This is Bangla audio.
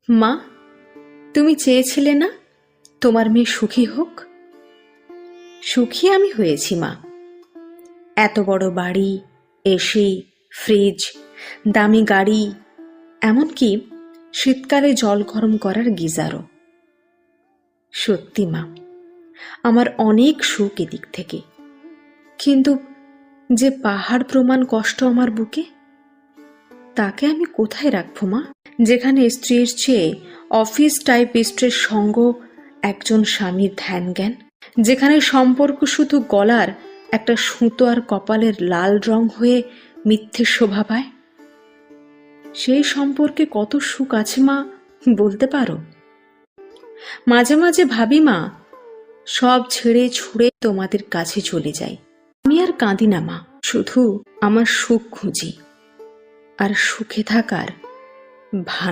মা, তুমি চেয়েছিলে না তোমার মেয়ে সুখী হোক? সুখী আমি হয়েছি মা। এত বড় বাড়ি, এসি, ফ্রিজ, দামি গাড়ি, এমনকি শীতকালে জল গরম করার গিজারও। সত্যি মা, আমার অনেক সুখ এদিক থেকে। কিন্তু যে পাহাড় প্রমাণ কষ্ট আমার বুকে, তাকে আমি কোথায় রাখবো মা? যেখানে স্ত্রীর চেয়ে অফিস টাইপিস্টের সঙ্গ একজন স্বামীর ধ্যান জ্ঞান, যেখানে সম্পর্ক শুধু গলার একটা সুতো আর কপালের লাল রং হয়ে মিথ্যে শোভা পায়। সেই সম্পর্কে কত সুখ আছে মা, বলতে পারো? মাঝে মাঝে ভাবি মা, সব ছেড়ে ছুড়ে তোমাদের কাছে চলে যাই। আমি আর কাঁদি না মা, শুধু আমার সুখ খুঁজি আর সুখে থাকার ভান